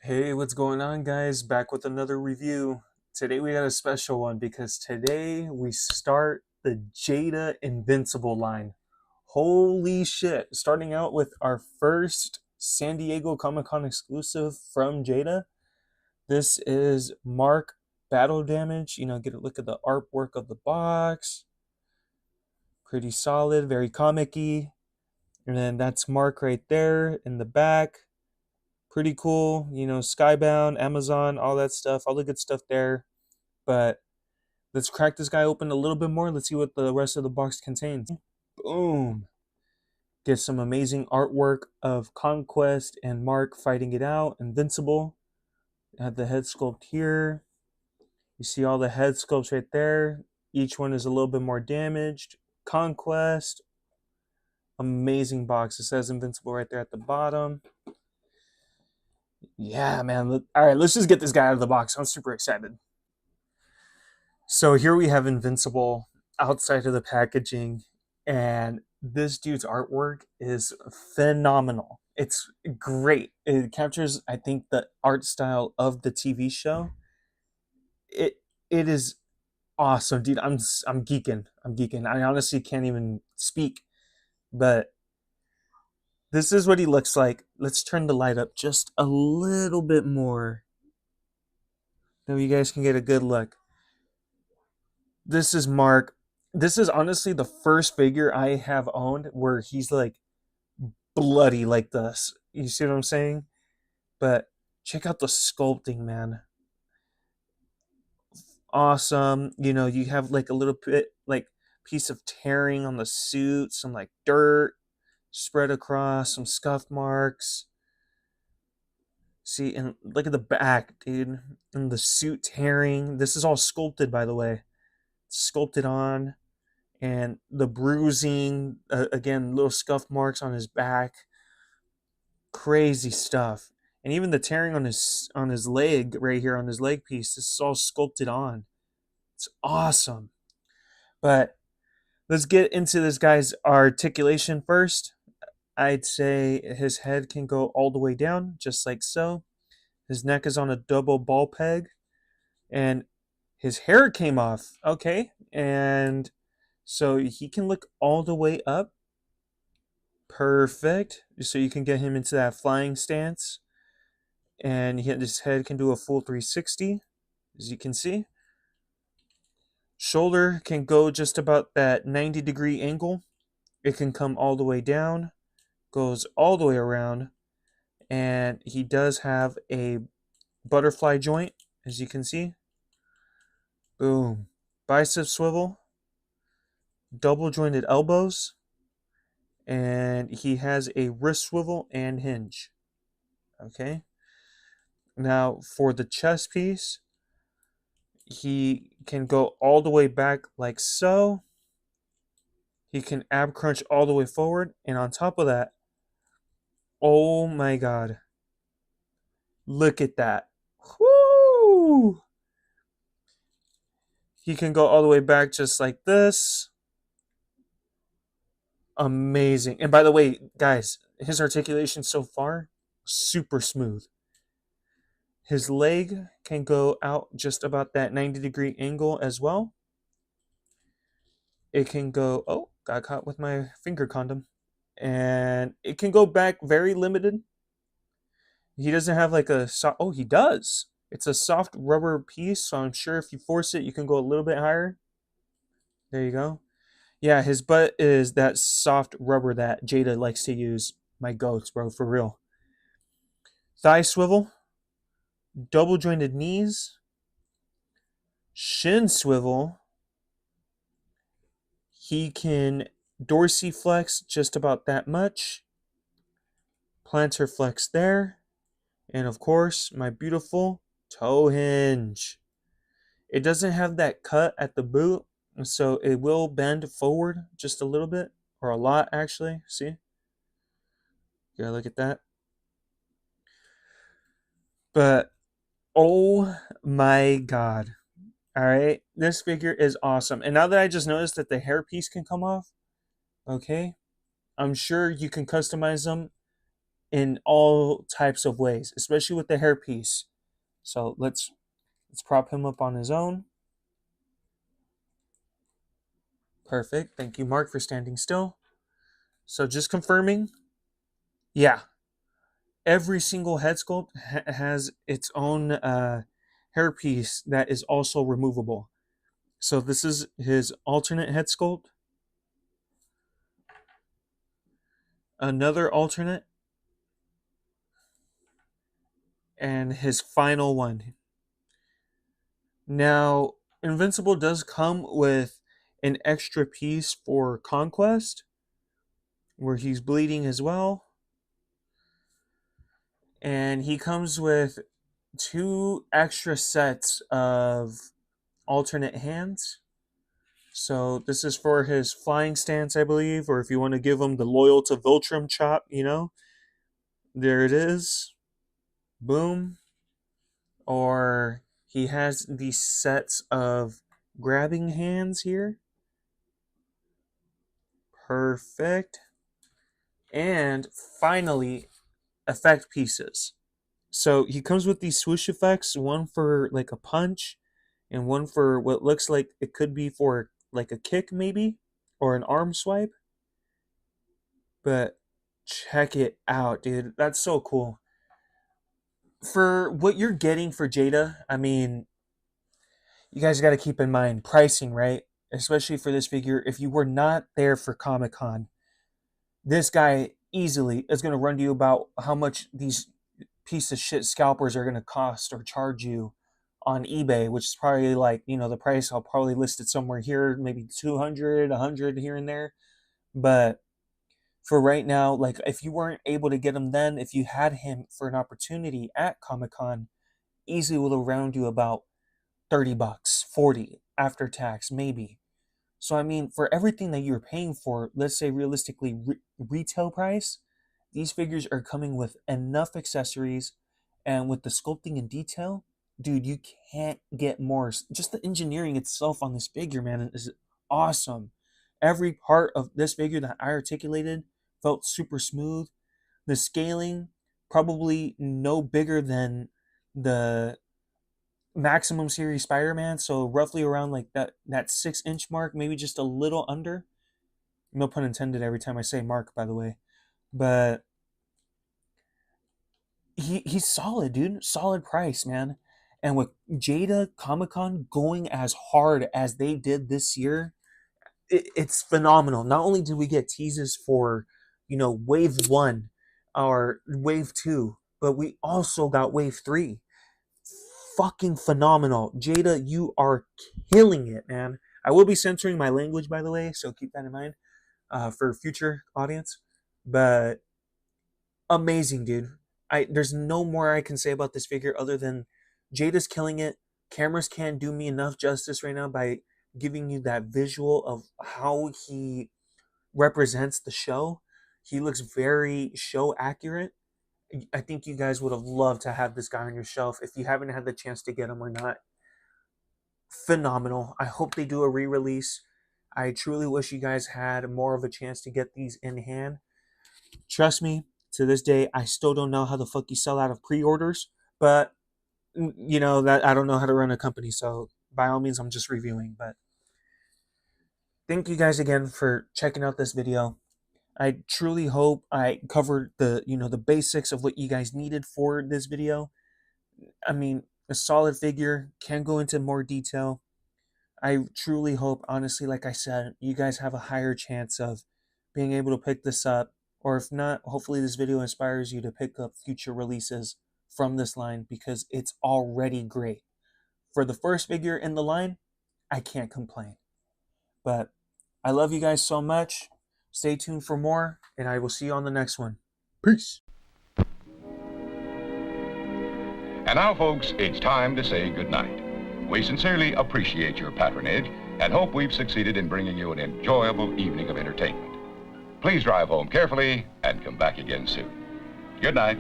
Hey, what's going on, guys? Back with another review. Today we got a special one because today we start the Jada Invincible line. Holy shit. Starting out with our first San Diego Comic-Con exclusive from Jada. This is Mark Battle Damage. Get a look at the artwork of the box. Pretty solid, very comic-y. And then that's Mark right there in the back. Pretty cool, Skybound, Amazon, all that stuff, all the good stuff there. But let's crack this guy open a little bit more. Let's see what the rest of the box contains. Boom. Get some amazing artwork of Conquest and Mark fighting it out. Invincible. Have the head sculpt here. You see all the head sculpts right there. Each one is a little bit more damaged. Conquest. Amazing box. It says Invincible right there at the bottom. Yeah, man. All right, let's just get this guy out of the box. I'm super excited. So here we have Invincible outside of the packaging, and this dude's artwork is phenomenal. It's great. It captures, I think, the art style of the TV show. It is awesome, dude. I'm geeking. I'm geeking. I honestly can't even speak, but this is what he looks like. Let's turn the light up just a little bit more, so you guys can get a good look. This is Mark. This is honestly the first figure I have owned where he's like bloody like this. You see what I'm saying? But check out the sculpting, man. Awesome. You have like a little bit like piece of tearing on the suit, some like dirt spread across, some scuff marks. See, and look at the back, dude. And the suit tearing. This is all sculpted, by the way. Sculpted on. And the bruising, again, little scuff marks on his back. Crazy stuff. And even the tearing on his leg right here, on his leg piece, this is all sculpted on. It's awesome. But let's get into this guy's articulation first. I'd say his head can go all the way down, just like so. His neck is on a double ball peg. And his hair came off. Okay. And so he can look all the way up. Perfect. So you can get him into that flying stance. And his head can do a full 360, as you can see. Shoulder can go just about that 90-degree angle. It can come all the way down, goes all the way around. And he does have a butterfly joint, as you can see. Boom. Bicep swivel. Double jointed elbows. And he has a wrist swivel and hinge. Okay. Now for the chest piece, he can go all the way back like so. He can ab crunch all the way forward. And on top of that, oh my God. Look at that. Woo! He can go all the way back just like this. Amazing. And by the way, guys, his articulation so far, super smooth. His leg can go out just about that 90-degree angle as well. It can go, oh, got caught with my finger condom. And it can go back very limited. He doesn't have like a soft, oh, he does. It's a soft rubber piece, so I'm sure if you force it, you can go a little bit higher. There you go. Yeah, his butt is that soft rubber that Jada likes to use. My goats, bro, for real. Thigh swivel. Double jointed knees. Shin swivel. He can dorsiflex just about that much. Plantar flex there. And of course, my beautiful toe hinge. It doesn't have that cut at the boot, so it will bend forward just a little bit, or a lot actually. See? Yeah, look at that. But oh my God. All right, this figure is awesome. And now that I just noticed that the hairpiece can come off, okay, I'm sure you can customize them in all types of ways, especially with the hairpiece. So let's prop him up on his own. Perfect. Thank you, Mark, for standing still. So just confirming. Yeah. Every single head sculpt has its own hairpiece that is also removable. So this is his alternate head sculpt. Another alternate. And his final one. Now, Invincible does come with an extra piece for Conquest, where he's bleeding as well. And he comes with 2 extra sets of alternate hands. So this is for his flying stance, I believe, or if you want to give him the loyal to Viltrum chop, you know. There it is. Boom. Or he has these sets of grabbing hands here. Perfect. And finally, effect pieces. So he comes with these swoosh effects, one for like a punch and one for what looks like it could be for like a kick maybe, or an arm swipe. But check it out, dude. That's so cool. For what you're getting for Jada, I mean, you guys got to keep in mind pricing, right? Especially for this figure. If you were not there for Comic-Con, this guy easily is going to run to you about how much these piece of shit scalpers are going to cost or charge you on eBay, which is probably like, you know, the price I'll probably list it somewhere here, maybe 200, 100 here and there. But for right now, like if you weren't able to get him then, if you had him for an opportunity at Comic-Con, easily will around you about $30, 40 after tax, maybe. So I mean, for everything that you're paying for, let's say realistically retail price, these figures are coming with enough accessories and with the sculpting and detail, dude, you can't get more. Just the engineering itself on this figure, man, is awesome. Every part of this figure that I articulated felt super smooth. The scaling, probably no bigger than the Maximum Series Spider-Man, so roughly around like that 6-inch mark, maybe just a little under. No pun intended every time I say mark, by the way. But he's solid, dude. Solid price, man. And with Jada Comic-Con going as hard as they did this year, it's phenomenal. Not only did we get teases for, you know, Wave 1 or Wave 2, but we also got Wave 3. Fucking phenomenal. Jada, you are killing it, man. I will be censoring my language, by the way, so keep that in mind for future audience. But amazing, dude. There's no more I can say about this figure other than Jada's killing it. Cameras can't do me enough justice right now by giving you that visual of how he represents the show. He looks very show accurate. I think you guys would have loved to have this guy on your shelf if you haven't had the chance to get him or not. Phenomenal. I hope they do a re-release. I truly wish you guys had more of a chance to get these in hand. Trust me, to this day, I still don't know how the fuck you sell out of pre-orders, but you know that I don't know how to run a company, so by all means, I'm just reviewing. But thank you guys again for checking out this video. I truly hope I covered the, you know, the basics of what you guys needed for this video. I mean, a solid figure, can go into more detail. I truly hope, honestly, like I said, you guys have a higher chance of being able to pick this up. Or if not, hopefully this video inspires you to pick up future releases from this line because it's already great. For the first figure in the line, I can't complain. But I love you guys so much. Stay tuned for more, and I will see you on the next one. Peace. And now, folks, it's time to say goodnight. We sincerely appreciate your patronage and hope we've succeeded in bringing you an enjoyable evening of entertainment. Please drive home carefully and come back again soon. Good night.